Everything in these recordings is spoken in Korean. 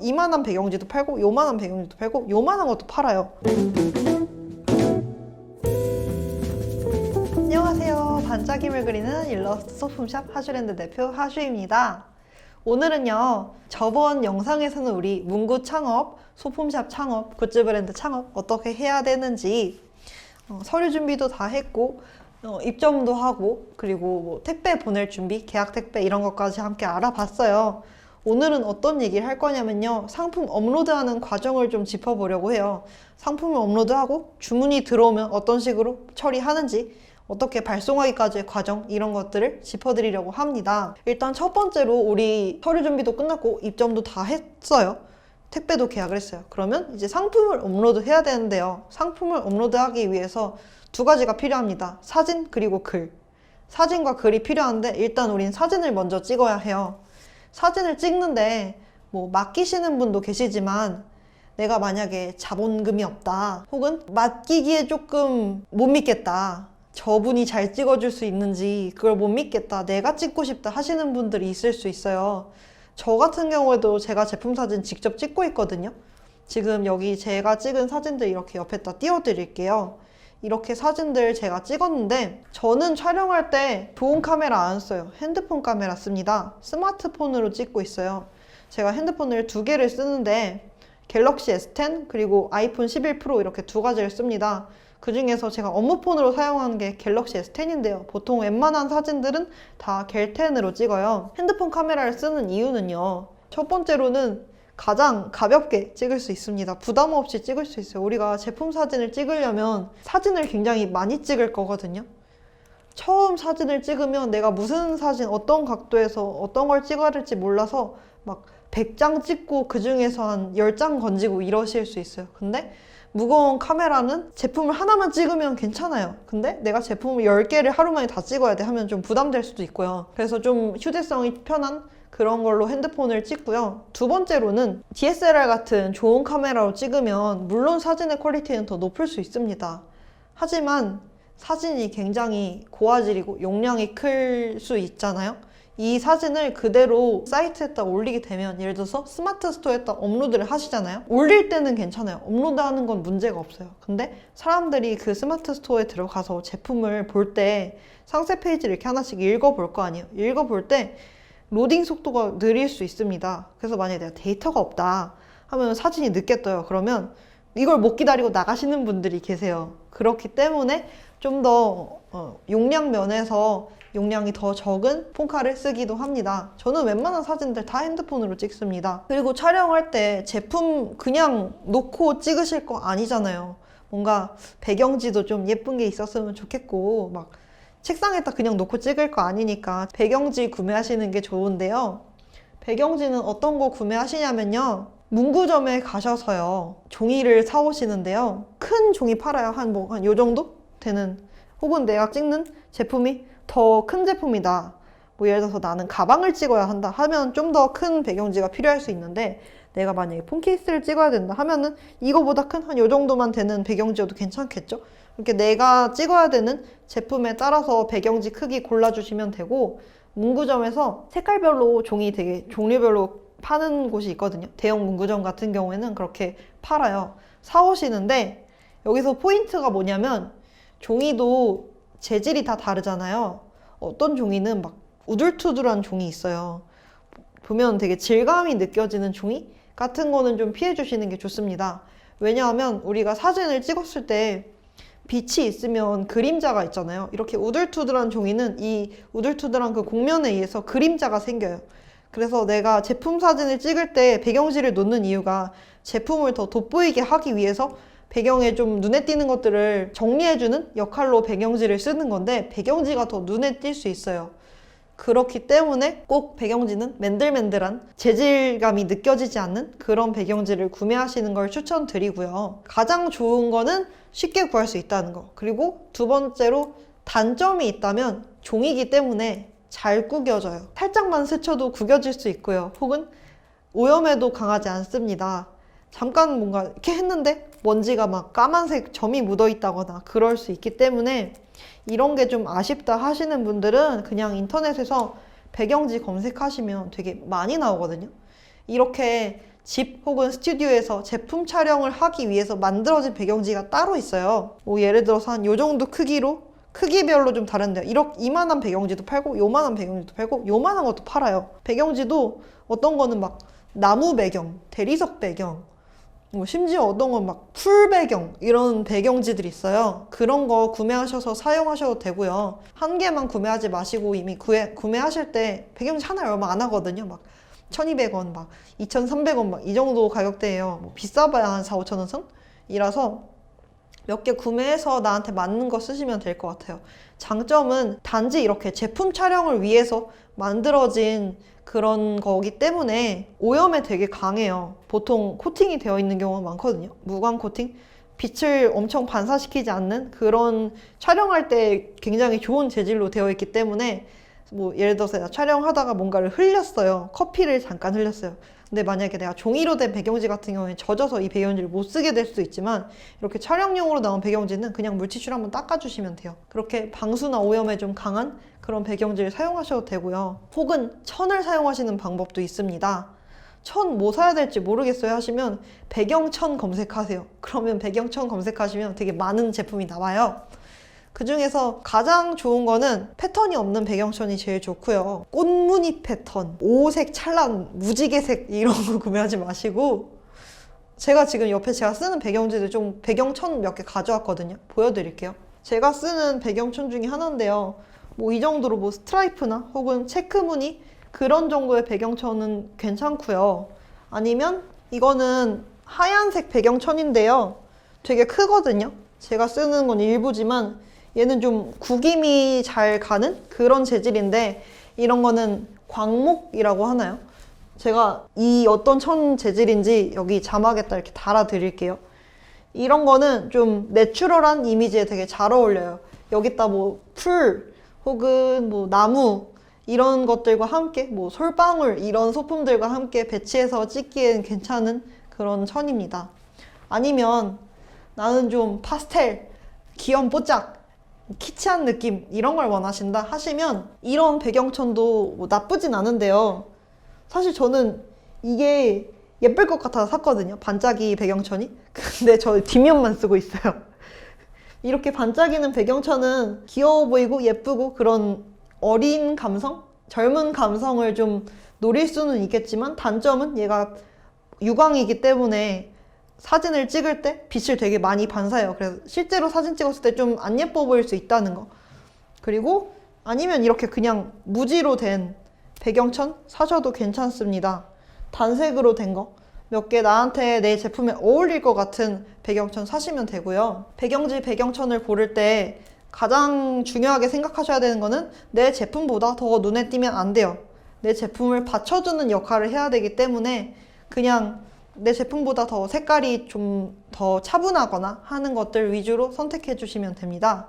이만한 배경지도 팔고 요만한 배경지도 팔고 요만한 것도 팔아요. 안녕하세요. 반짝임을 그리는 일러스트 소품샵 하슈랜드 대표 하슈입니다. 오늘은요, 저번 영상에서는 우리 문구 창업, 소품샵 창업, 굿즈 브랜드 창업 어떻게 해야 되는지 서류 준비도 다 했고 입점도 하고 그리고 뭐 택배 보낼 준비, 계약 택배 이런 것까지 함께 알아봤어요. 오늘은 어떤 얘기를 할 거냐면요, 상품 업로드하는 과정을 좀 짚어보려고 해요. 상품을 업로드하고 주문이 들어오면 어떤 식으로 처리하는지, 어떻게 발송하기까지의 과정, 이런 것들을 짚어드리려고 합니다. 일단 첫 번째로 우리 서류 준비도 끝났고 입점도 다 했어요. 택배도 계약을 했어요. 그러면 이제 상품을 업로드 해야 되는데요, 상품을 업로드하기 위해서 두 가지가 필요합니다. 사진 그리고 글. 사진과 글이 필요한데 일단 우린 사진을 먼저 찍어야 해요. 사진을 찍는데 뭐 맡기시는 분도 계시지만 내가 만약에 자본금이 없다, 혹은 맡기기에 조금 못 믿겠다, 저분이 잘 찍어줄 수 있는지 그걸 못 믿겠다, 내가 찍고 싶다 하시는 분들이 있을 수 있어요. 저 같은 경우에도 제가 제품 사진 직접 찍고 있거든요. 지금 여기 제가 찍은 사진들 이렇게 옆에다 띄워드릴게요. 이렇게 사진들 제가 찍었는데 저는 촬영할 때 좋은 카메라 안 써요. 핸드폰 카메라 씁니다. 스마트폰으로 찍고 있어요. 제가 핸드폰을 두 개를 쓰는데 갤럭시 S10 그리고 아이폰 11 프로 이렇게 두 가지를 씁니다. 그 중에서 제가 업무폰으로 사용하는 게 갤럭시 S10인데요. 보통 웬만한 사진들은 다 갤10으로 찍어요. 핸드폰 카메라를 쓰는 이유는요, 첫 번째로는 가장 가볍게 찍을 수 있습니다. 부담 없이 찍을 수 있어요. 우리가 제품 사진을 찍으려면 사진을 굉장히 많이 찍을 거거든요. 처음 사진을 찍으면 내가 무슨 사진, 어떤 각도에서 어떤 걸 찍어야 될지 몰라서 막 100장 찍고 그 중에서 한 10장 건지고 이러실 수 있어요. 근데 무거운 카메라는 제품을 하나만 찍으면 괜찮아요. 근데 내가 제품을 10개를 하루 만에 다 찍어야 돼 하면 좀 부담될 수도 있고요. 그래서 좀 휴대성이 편한 그런 걸로 핸드폰을 찍고요. 두 번째로는 DSLR 같은 좋은 카메라로 찍으면 물론 사진의 퀄리티는 더 높을 수 있습니다. 하지만 사진이 굉장히 고화질이고 용량이 클 수 있잖아요. 이 사진을 그대로 사이트에다 올리게 되면, 예를 들어서 스마트 스토어에다 업로드를 하시잖아요. 올릴 때는 괜찮아요. 업로드하는 건 문제가 없어요. 근데 사람들이 그 스마트 스토어에 들어가서 제품을 볼 때 상세 페이지를 이렇게 하나씩 읽어볼 거 아니에요. 읽어볼 때 로딩 속도가 느릴 수 있습니다. 그래서 만약에 내가 데이터가 없다 하면 사진이 늦게 떠요. 그러면 이걸 못 기다리고 나가시는 분들이 계세요. 그렇기 때문에 좀 더 용량 면에서 용량이 더 적은 폰카를 쓰기도 합니다. 저는 웬만한 사진들 다 핸드폰으로 찍습니다. 그리고 촬영할 때 제품 그냥 놓고 찍으실 거 아니잖아요. 뭔가 배경지도 좀 예쁜 게 있었으면 좋겠고, 막 책상에다 그냥 놓고 찍을 거 아니니까 배경지 구매하시는 게 좋은데요. 배경지는 어떤 거 구매하시냐면요, 문구점에 가셔서요, 종이를 사오시는데요. 큰 종이 팔아요. 한 요 정도 되는, 혹은 내가 찍는 제품이 더 큰 제품이다, 뭐 예를 들어서 나는 가방을 찍어야 한다 하면 좀 더 큰 배경지가 필요할 수 있는데, 내가 만약에 폰 케이스를 찍어야 된다 하면은 이거보다 큰 한 요 정도만 되는 배경지여도 괜찮겠죠? 이렇게 내가 찍어야 되는 제품에 따라서 배경지 크기 골라주시면 되고, 문구점에서 색깔별로 종이 되게 종류별로 파는 곳이 있거든요. 대형 문구점 같은 경우에는 그렇게 팔아요. 사오시는데 여기서 포인트가 뭐냐면, 종이도 재질이 다 다르잖아요. 어떤 종이는 막 우둘투둘한 종이 있어요. 보면 되게 질감이 느껴지는 종이 같은 거는 좀 피해 주시는 게 좋습니다. 왜냐하면 우리가 사진을 찍었을 때 빛이 있으면 그림자가 있잖아요. 이렇게 우둘투둘한 종이는 이 우둘투둘한 그 곡면에 의해서 그림자가 생겨요. 그래서 내가 제품 사진을 찍을 때 배경지를 놓는 이유가 제품을 더 돋보이게 하기 위해서 배경에 좀 눈에 띄는 것들을 정리해주는 역할로 배경지를 쓰는 건데, 배경지가 더 눈에 띌 수 있어요. 그렇기 때문에 꼭 배경지는 맨들맨들한 재질감이 느껴지지 않는 그런 배경지를 구매하시는 걸 추천드리고요. 가장 좋은 거는 쉽게 구할 수 있다는 거. 그리고 두 번째로 단점이 있다면 종이기 때문에 잘 구겨져요. 살짝만 스쳐도 구겨질 수 있고요. 혹은 오염에도 강하지 않습니다. 잠깐 뭔가 이렇게 했는데 먼지가 막 까만색 점이 묻어 있다거나 그럴 수 있기 때문에 이런 게 좀 아쉽다 하시는 분들은 그냥 인터넷에서 배경지 검색하시면 되게 많이 나오거든요. 이렇게 집 혹은 스튜디오에서 제품 촬영을 하기 위해서 만들어진 배경지가 따로 있어요. 뭐 예를 들어서 한 요 정도 크기로 크기별로 좀 다른데요. 이만한 배경지도 팔고 요만한 배경지도 팔고 요만한 것도 팔아요. 배경지도 어떤 거는 막 나무 배경, 대리석 배경, 뭐 심지어 어떤 건 막 풀 배경 이런 배경지들이 있어요. 그런 거 구매하셔서 사용하셔도 되고요. 한 개만 구매하지 마시고 이미 구매하실 때 배경지 하나에 얼마 안 하거든요. 막 1200원, 막 2300원 막 이 정도 가격대예요. 뭐 비싸봐야 한 4, 5천 원 선이라서 몇 개 구매해서 나한테 맞는 거 쓰시면 될 것 같아요. 장점은 단지 이렇게 제품 촬영을 위해서 만들어진 그런 거기 때문에 오염에 되게 강해요. 보통 코팅이 되어 있는 경우가 많거든요. 무광 코팅? 빛을 엄청 반사시키지 않는 그런 촬영할 때 굉장히 좋은 재질로 되어 있기 때문에 뭐 예를 들어서 내가 촬영하다가 뭔가를 흘렸어요. 커피를 잠깐 흘렸어요. 근데 만약에 내가 종이로 된 배경지 같은 경우에 젖어서 이 배경지를 못 쓰게 될 수도 있지만 이렇게 촬영용으로 나온 배경지는 그냥 물티슈로 한번 닦아주시면 돼요. 그렇게 방수나 오염에 좀 강한 그런 배경지를 사용하셔도 되고요. 혹은 천을 사용하시는 방법도 있습니다. 천 뭐 사야 될지 모르겠어요 하시면 배경천 검색하세요. 그러면 배경천 검색하시면 되게 많은 제품이 나와요. 그 중에서 가장 좋은 거는 패턴이 없는 배경천이 제일 좋고요. 꽃무늬 패턴, 오색 찰랑, 무지개색 이런 거 구매하지 마시고 제가 지금 옆에 제가 쓰는 배경지들 좀 배경천 몇 개 가져왔거든요. 보여드릴게요. 제가 쓰는 배경천 중에 하나인데요. 뭐 이 정도로 뭐 스트라이프나 혹은 체크무늬 그런 정도의 배경천은 괜찮고요. 아니면 이거는 하얀색 배경천인데요. 되게 크거든요. 제가 쓰는 건 일부지만 얘는 좀 구김이 잘 가는 그런 재질인데 이런 거는 광목이라고 하나요? 제가 이 어떤 천 재질인지 여기 자막에다 이렇게 달아 드릴게요. 이런 거는 좀 내추럴한 이미지에 되게 잘 어울려요. 여기다 뭐 풀 혹은 뭐 나무 이런 것들과 함께 뭐 솔방울 이런 소품들과 함께 배치해서 찍기엔 괜찮은 그런 천입니다. 아니면 나는 좀 파스텔, 귀염 뽀짝 키치한 느낌 이런 걸 원하신다 하시면 이런 배경천도 뭐 나쁘진 않은데요. 사실 저는 이게 예쁠 것 같아서 샀거든요. 반짝이 배경천이. 근데 저 뒷면만 쓰고 있어요. 이렇게 반짝이는 배경천은 귀여워 보이고 예쁘고 그런 어린 감성? 젊은 감성을 좀 노릴 수는 있겠지만 단점은 얘가 유광이기 때문에 사진을 찍을 때 빛을 되게 많이 반사해요. 그래서 실제로 사진 찍었을 때 좀 안 예뻐 보일 수 있다는 거. 그리고 아니면 이렇게 그냥 무지로 된 배경천 사셔도 괜찮습니다. 단색으로 된 거. 몇 개 나한테 내 제품에 어울릴 것 같은 배경천 사시면 되고요. 배경지 배경천을 고를 때 가장 중요하게 생각하셔야 되는 거는 내 제품보다 더 눈에 띄면 안 돼요. 내 제품을 받쳐주는 역할을 해야 되기 때문에 그냥 내 제품보다 더 색깔이 좀 더 차분하거나 하는 것들 위주로 선택해 주시면 됩니다.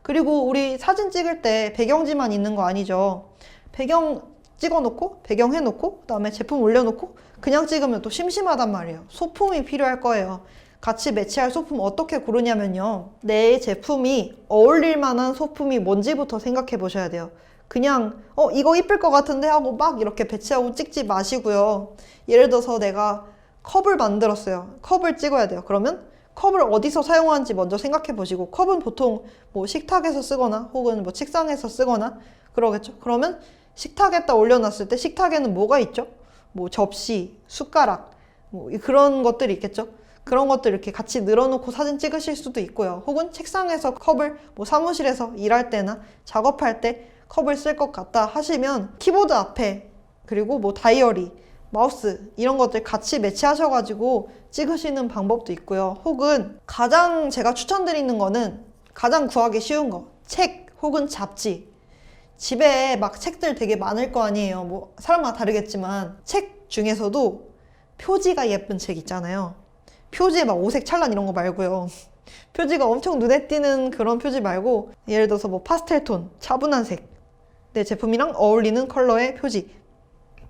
그리고 우리 사진 찍을 때 배경지만 있는 거 아니죠. 배경 찍어놓고 배경 해놓고 그다음에 제품 올려놓고 그냥 찍으면 또 심심하단 말이에요. 소품이 필요할 거예요. 같이 매치할 소품 어떻게 고르냐면요. 내 제품이 어울릴 만한 소품이 뭔지부터 생각해 보셔야 돼요. 그냥 이거 이쁠 것 같은데 하고 막 이렇게 배치하고 찍지 마시고요. 예를 들어서 내가 컵을 만들었어요. 컵을 찍어야 돼요. 그러면 컵을 어디서 사용하는지 먼저 생각해 보시고 컵은 보통 뭐 식탁에서 쓰거나 혹은 뭐 책상에서 쓰거나 그러겠죠. 그러면 식탁에다 올려놨을 때 식탁에는 뭐가 있죠? 뭐 접시, 숟가락 뭐 그런 것들이 있겠죠. 그런 것들 이렇게 같이 늘어놓고 사진 찍으실 수도 있고요. 혹은 책상에서 컵을 뭐 사무실에서 일할 때나 작업할 때 컵을 쓸 것 같다 하시면 키보드 앞에 그리고 뭐 다이어리, 마우스 이런 것들 같이 매치하셔가지고 찍으시는 방법도 있고요. 혹은 가장 제가 추천드리는 거는 가장 구하기 쉬운 거 책 혹은 잡지. 집에 막 책들 되게 많을 거 아니에요. 뭐 사람마다 다르겠지만 책 중에서도 표지가 예쁜 책 있잖아요. 표지에 막 오색 찰란 이런 거 말고요. 표지가 엄청 눈에 띄는 그런 표지 말고 예를 들어서 뭐 파스텔 톤, 차분한 색 내 제품이랑 어울리는 컬러의 표지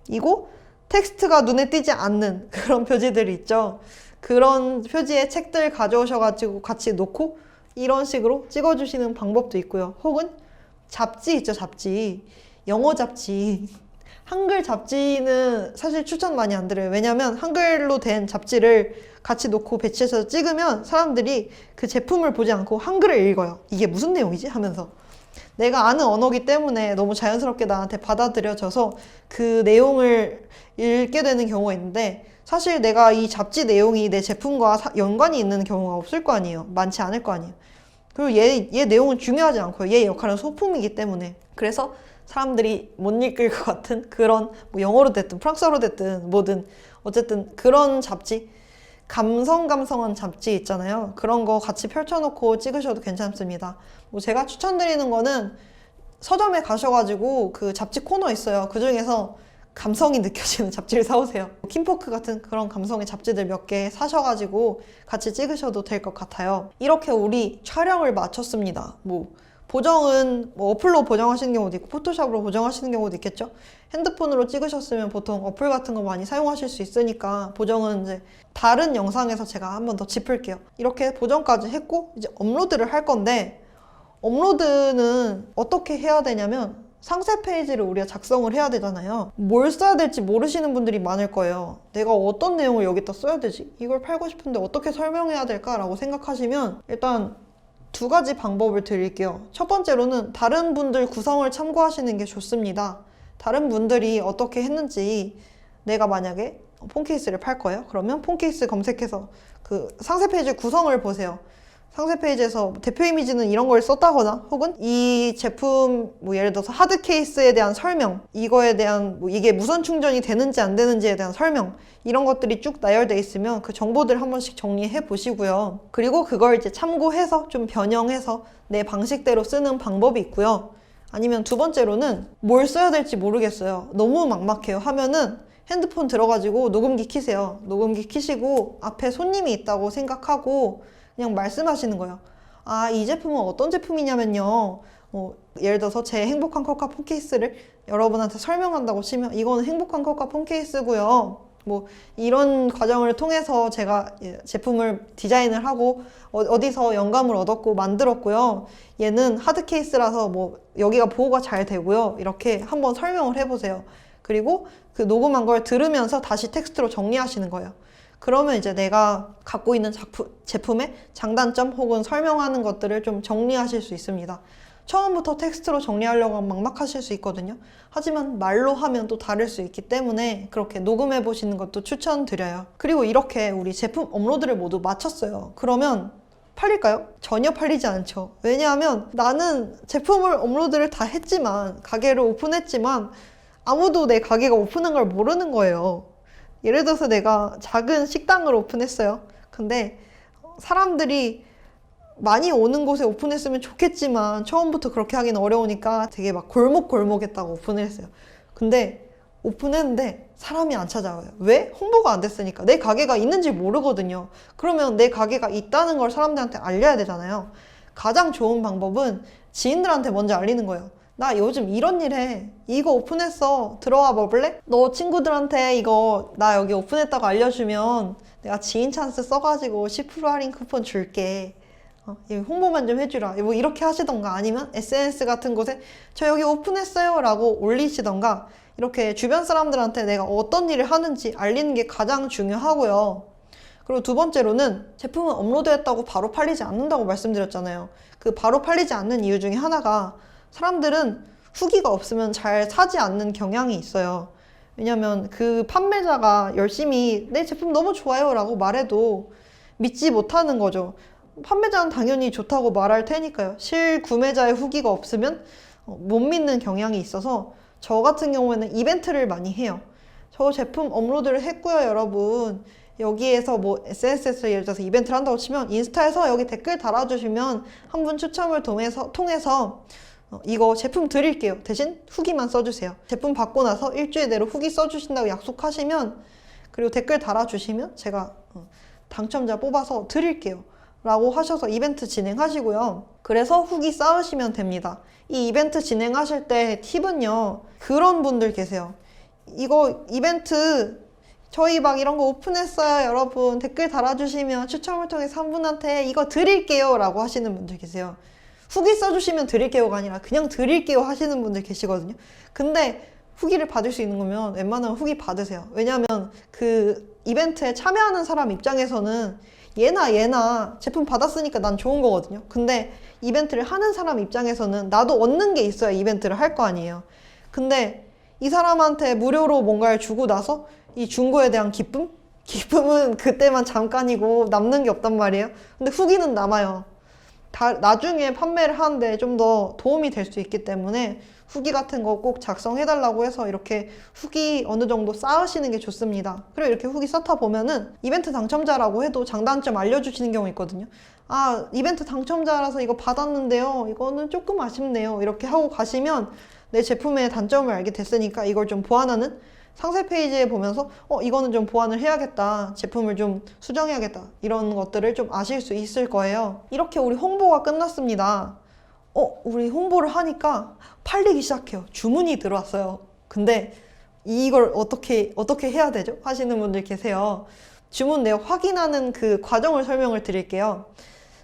이고 텍스트가 눈에 띄지 않는 그런 표지들이 있죠. 그런 표지의 책들 가져오셔가지고 같이 놓고 이런 식으로 찍어주시는 방법도 있고요. 혹은 잡지 있죠, 잡지. 영어 잡지. 한글 잡지는 사실 추천 많이 안 드려요. 왜냐면 한글로 된 잡지를 같이 놓고 배치해서 찍으면 사람들이 그 제품을 보지 않고 한글을 읽어요. 이게 무슨 내용이지? 하면서. 내가 아는 언어기 때문에 너무 자연스럽게 나한테 받아들여져서 그 내용을 읽게 되는 경우가 있는데, 사실 내가 이 잡지 내용이 내 제품과 연관이 있는 경우가 없을 거 아니에요. 많지 않을 거 아니에요. 그리고 얘 내용은 중요하지 않고요. 얘 역할은 소품이기 때문에. 그래서 사람들이 못 읽을 것 같은 그런, 뭐 영어로 됐든 프랑스어로 됐든 뭐든 어쨌든 그런 잡지, 감성한 잡지 있잖아요. 그런 거 같이 펼쳐놓고 찍으셔도 괜찮습니다. 뭐 제가 추천드리는 거는 서점에 가셔가지고 그 잡지 코너 있어요. 그 중에서 감성이 느껴지는 잡지를 사오세요. 킴포크 같은 그런 감성의 잡지들 몇 개 사셔가지고 같이 찍으셔도 될 것 같아요. 이렇게 우리 촬영을 마쳤습니다. 뭐 보정은 뭐 어플로 보정하시는 경우도 있고 포토샵으로 보정하시는 경우도 있겠죠. 핸드폰으로 찍으셨으면 보통 어플 같은 거 많이 사용하실 수 있으니까 보정은 이제 다른 영상에서 제가 한 번 더 짚을게요. 이렇게 보정까지 했고 이제 업로드를 할 건데, 업로드는 어떻게 해야 되냐면 상세 페이지를 우리가 작성을 해야 되잖아요. 뭘 써야 될지 모르시는 분들이 많을 거예요. 내가 어떤 내용을 여기다 써야 되지? 이걸 팔고 싶은데 어떻게 설명해야 될까라고 생각하시면 일단 두 가지 방법을 드릴게요. 첫 번째로는 다른 분들 구성을 참고하시는 게 좋습니다. 다른 분들이 어떻게 했는지, 내가 만약에 폰 케이스를 팔 거예요. 그러면 폰 케이스 검색해서 그 상세 페이지 구성을 보세요. 상세 페이지에서 대표 이미지는 이런 걸 썼다거나, 혹은 이 제품 뭐 예를 들어서 하드 케이스에 대한 설명, 이거에 대한 뭐 이게 무선 충전이 되는지 안 되는지에 대한 설명, 이런 것들이 쭉 나열돼 있으면 그 정보들 한 번씩 정리해 보시고요. 그리고 그걸 이제 참고해서 좀 변형해서 내 방식대로 쓰는 방법이 있고요. 아니면 두 번째로는 뭘 써야 될지 모르겠어요. 너무 막막해요 하면은 핸드폰 들어가지고 녹음기 키세요. 녹음기 키시고 앞에 손님이 있다고 생각하고 그냥 말씀하시는 거예요. 아, 이 제품은 어떤 제품이냐면요. 예를 들어서 제 행복한 컵과 폰 케이스를 여러분한테 설명한다고 치면, 이거는 행복한 컵과 폰 케이스고요. 뭐 이런 과정을 통해서 제가 제품을 디자인을 하고 어디서 영감을 얻었고 만들었고요. 얘는 하드 케이스라서 뭐 여기가 보호가 잘 되고요. 이렇게 한번 설명을 해보세요. 그리고 그 녹음한 걸 들으면서 다시 텍스트로 정리하시는 거예요. 그러면 이제 내가 갖고 있는 제품의 장단점 혹은 설명하는 것들을 좀 정리하실 수 있습니다. 처음부터 텍스트로 정리하려고 하면 막막하실 수 있거든요. 하지만 말로 하면 또 다를 수 있기 때문에 그렇게 녹음해 보시는 것도 추천드려요. 그리고 이렇게 우리 제품 업로드를 모두 마쳤어요. 그러면 팔릴까요? 전혀 팔리지 않죠. 왜냐하면 나는 제품을 업로드를 다 했지만, 가게를 오픈했지만 아무도 내 가게가 오픈한 걸 모르는 거예요. 예를 들어서 내가 작은 식당을 오픈했어요. 근데 사람들이 많이 오는 곳에 오픈했으면 좋겠지만 처음부터 그렇게 하기는 어려우니까 되게 막 골목골목에다가 오픈을 했어요. 근데 오픈했는데 사람이 안 찾아와요. 왜? 홍보가 안 됐으니까. 내 가게가 있는지 모르거든요. 그러면 내 가게가 있다는 걸 사람들한테 알려야 되잖아요. 가장 좋은 방법은 지인들한테 먼저 알리는 거예요. 나 요즘 이런 일 해. 이거 오픈했어. 들어와 볼래? 너 친구들한테 이거 나 여기 오픈했다고 알려주면 내가 지인 찬스 써가지고 10% 할인 쿠폰 줄게. 홍보만 좀 해주라. 뭐 이렇게 하시던가, 아니면 SNS 같은 곳에 저 여기 오픈했어요 라고 올리시던가, 이렇게 주변 사람들한테 내가 어떤 일을 하는지 알리는 게 가장 중요하고요. 그리고 두 번째로는 제품은 업로드했다고 바로 팔리지 않는다고 말씀드렸잖아요. 그 바로 팔리지 않는 이유 중에 하나가, 사람들은 후기가 없으면 잘 사지 않는 경향이 있어요. 왜냐면 그 판매자가 열심히 내 제품 너무 좋아요 라고 말해도 믿지 못하는 거죠. 판매자는 당연히 좋다고 말할 테니까요. 실구매자의 후기가 없으면 못 믿는 경향이 있어서 저 같은 경우에는 이벤트를 많이 해요. 저 제품 업로드를 했고요, 여러분. 여기에서 뭐 SNS에서 예를 들어서 이벤트를 한다고 치면 인스타에서 여기 댓글 달아주시면 한 분 추첨을 통해서 이거 제품 드릴게요. 대신 후기만 써주세요. 제품 받고 나서 일주일 내로 후기 써주신다고 약속하시면, 그리고 댓글 달아주시면 제가 당첨자 뽑아서 드릴게요 라고 하셔서 이벤트 진행하시고요. 그래서 후기 쌓으시면 됩니다. 이 이벤트 진행하실 때 팁은요, 그런 분들 계세요. 이거 이벤트 저희 막 이런 거 오픈했어요 여러분, 댓글 달아주시면 추첨을 통해서 한 분한테 이거 드릴게요 라고 하시는 분들 계세요. 후기 써주시면 드릴게요가 아니라 그냥 드릴게요 하시는 분들 계시거든요. 근데 후기를 받을 수 있는 거면 웬만하면 후기 받으세요. 왜냐하면 그 이벤트에 참여하는 사람 입장에서는 얘나 제품 받았으니까 난 좋은 거거든요. 근데 이벤트를 하는 사람 입장에서는 나도 얻는 게 있어야 이벤트를 할 거 아니에요. 근데 이 사람한테 무료로 뭔가를 주고 나서 이 준 거에 대한 기쁨? 기쁨은 그때만 잠깐이고 남는 게 없단 말이에요. 근데 후기는 남아요. 나중에 판매를 하는데 좀 더 도움이 될 수 있기 때문에 후기 같은 거 꼭 작성해달라고 해서 이렇게 후기 어느 정도 쌓으시는 게 좋습니다. 그리고 이렇게 후기 쌓다 보면은 이벤트 당첨자라고 해도 장단점 알려주시는 경우 있거든요. 아, 이벤트 당첨자라서 이거 받았는데요. 이거는 조금 아쉽네요. 이렇게 하고 가시면 내 제품의 단점을 알게 됐으니까 이걸 좀 보완하는 상세 페이지에 보면서 이거는 좀 보완을 해야겠다. 제품을 좀 수정해야겠다. 이런 것들을 좀 아실 수 있을 거예요. 이렇게 우리 홍보가 끝났습니다. 우리 홍보를 하니까 팔리기 시작해요. 주문이 들어왔어요. 근데 이걸 어떻게 해야 되죠? 하시는 분들 계세요. 주문 내역 확인하는 그 과정을 설명을 드릴게요.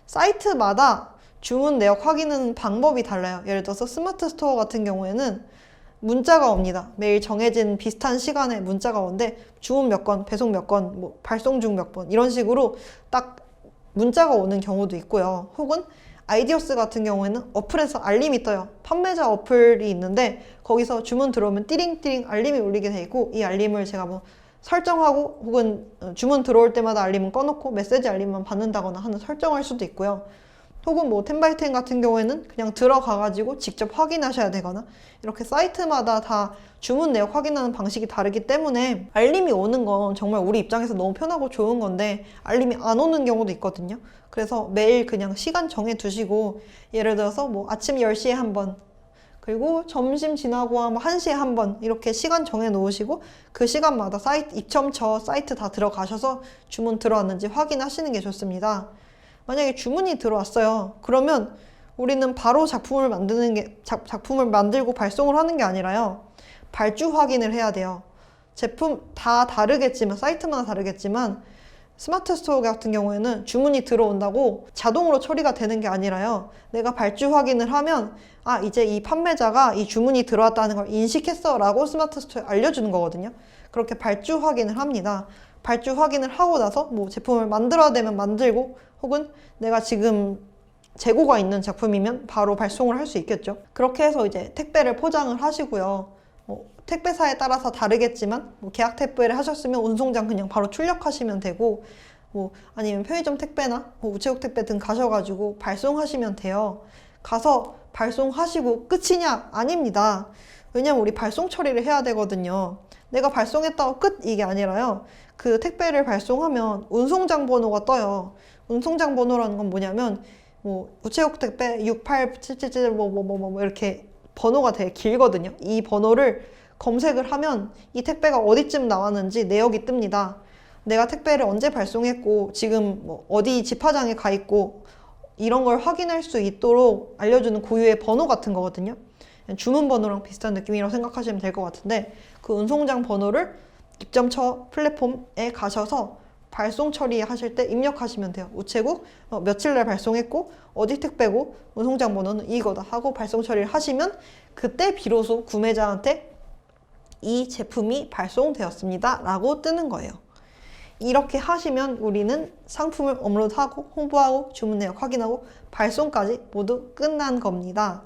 사이트마다 주문 내역 확인하는 방법이 달라요. 예를 들어서 스마트 스토어 같은 경우에는 문자가 옵니다. 매일 정해진 비슷한 시간에 문자가 오는데 주문 몇 건, 배송 몇 건, 뭐 발송 중 몇 번 이런 식으로 딱 문자가 오는 경우도 있고요. 혹은 아이디어스 같은 경우에는 어플에서 알림이 떠요. 판매자 어플이 있는데 거기서 주문 들어오면 띠링띠링 알림이 울리게 돼 있고 이 알림을 제가 뭐 설정하고 혹은 주문 들어올 때마다 알림은 꺼놓고 메시지 알림만 받는다거나 하는 설정할 수도 있고요. 혹은 뭐 10x10 같은 경우에는 그냥 들어가가지고 직접 확인하셔야 되거나 이렇게 사이트마다 다 주문 내역 확인하는 방식이 다르기 때문에 알림이 오는 건 정말 우리 입장에서 너무 편하고 좋은 건데 알림이 안 오는 경우도 있거든요. 그래서 매일 그냥 시간 정해 두시고 예를 들어서 뭐 아침 10시에 한 번 그리고 점심 지나고 한 1시에 한 번 이렇게 시간 정해 놓으시고 그 시간마다 사이트 입점처 사이트 다 들어가셔서 주문 들어왔는지 확인하시는 게 좋습니다. 만약에 주문이 들어왔어요. 그러면 우리는 바로 작품을 만들고 발송을 하는 게 아니라요. 발주 확인을 해야 돼요. 제품 다 다르겠지만 사이트마다 다르겠지만 스마트 스토어 같은 경우에는 주문이 들어온다고 자동으로 처리가 되는 게 아니라요. 내가 발주 확인을 하면 이제 이 판매자가 이 주문이 들어왔다는 걸 인식했어 라고 스마트 스토어에 알려주는 거거든요. 그렇게 발주 확인을 합니다. 발주 확인을 하고 나서 뭐 제품을 만들어야 되면 만들고 혹은 내가 지금 재고가 있는 작품이면 바로 발송을 할 수 있겠죠. 그렇게 해서 이제 택배를 포장을 하시고요. 택배사에 따라서 다르겠지만 계약 택배를 하셨으면 운송장 그냥 바로 출력하시면 되고 아니면 편의점 택배나 우체국 택배 등 가셔가지고 발송하시면 돼요. 가서 발송하시고 끝이냐? 아닙니다. 왜냐면 우리 발송 처리를 해야 되거든요. 내가 발송했다고 끝 이게 아니라요. 그 택배를 발송하면 운송장 번호가 떠요. 운송장 번호라는 건 뭐냐면 우체국 택배 68777 이렇게 번호가 되게 길거든요. 이 번호를 검색을 하면 이 택배가 어디쯤 나왔는지 내역이 뜹니다. 내가 택배를 언제 발송했고 지금 어디 집화장에 가 있고 이런 걸 확인할 수 있도록 알려주는 고유의 번호 같은 거거든요. 주문 번호랑 비슷한 느낌이라고 생각하시면 될 것 같은데 그 운송장 번호를 입점처 플랫폼에 가셔서 발송 처리하실 때 입력하시면 돼요. 우체국 며칠 날 발송했고 어디 택배고 운송장 번호는 이거다 하고 발송 처리를 하시면 그때 비로소 구매자한테 이 제품이 발송되었습니다 라고 뜨는 거예요. 이렇게 하시면 우리는 상품을 업로드하고 홍보하고 주문 내역 확인하고 발송까지 모두 끝난 겁니다.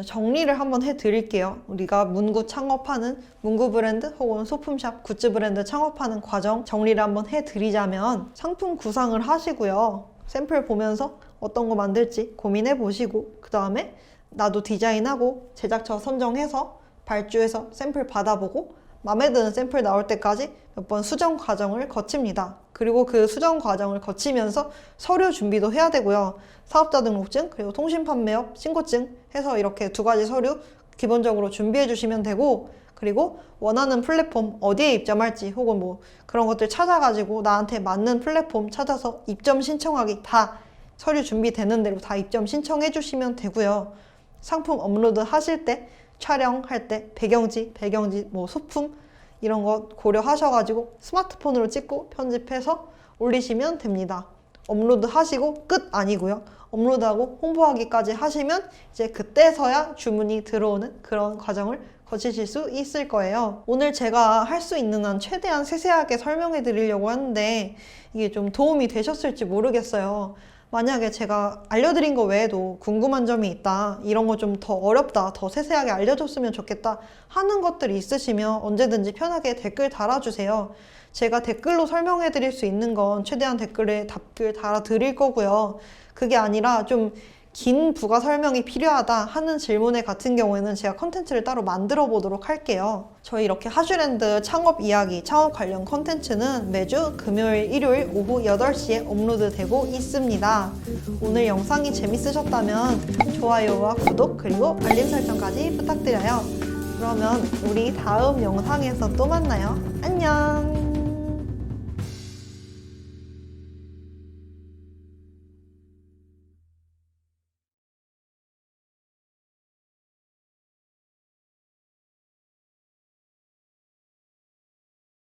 정리를 한번 해드릴게요. 우리가 문구 창업하는 문구 브랜드 혹은 소품샵 굿즈 브랜드 창업하는 과정 정리를 한번 해드리자면 상품 구상을 하시고요. 샘플 보면서 어떤 거 만들지 고민해 보시고 그 다음에 나도 디자인하고 제작처 선정해서 발주해서 샘플 받아보고 마음에 드는 샘플 나올 때까지 몇 번 수정 과정을 거칩니다. 그리고 그 수정 과정을 거치면서 서류 준비도 해야 되고요. 사업자 등록증, 그리고 통신판매업, 신고증 해서 이렇게 2가지 서류 기본적으로 준비해 주시면 되고 그리고 원하는 플랫폼 어디에 입점할지 혹은 그런 것들 찾아가지고 나한테 맞는 플랫폼 찾아서 입점 신청하기 다 서류 준비되는 대로 다 입점 신청해 주시면 되고요. 상품 업로드 하실 때 촬영할 때 배경지, 소품 이런 거 고려하셔가지고 스마트폰으로 찍고 편집해서 올리시면 됩니다. 업로드 하시고 끝 아니고요. 업로드하고 홍보하기까지 하시면 이제 그때서야 주문이 들어오는 그런 과정을 거치실 수 있을 거예요. 오늘 제가 할 수 있는 한 최대한 세세하게 설명해 드리려고 하는데 이게 좀 도움이 되셨을지 모르겠어요. 만약에 제가 알려드린 거 외에도 궁금한 점이 있다, 이런 거 좀 더 어렵다, 더 세세하게 알려줬으면 좋겠다 하는 것들이 있으시면 언제든지 편하게 댓글 달아주세요. 제가 댓글로 설명해 드릴 수 있는 건 최대한 댓글에 답글 달아 드릴 거고요. 그게 아니라 좀 긴 부가 설명이 필요하다 하는 질문에 같은 경우에는 제가 컨텐츠를 따로 만들어 보도록 할게요. 저희 이렇게 하슈랜드 창업 이야기, 창업 관련 컨텐츠는 매주 금요일, 일요일 오후 8시에 업로드되고 있습니다. 오늘 영상이 재밌으셨다면 좋아요와 구독 그리고 알림 설정까지 부탁드려요. 그러면 우리 다음 영상에서 또 만나요. 안녕!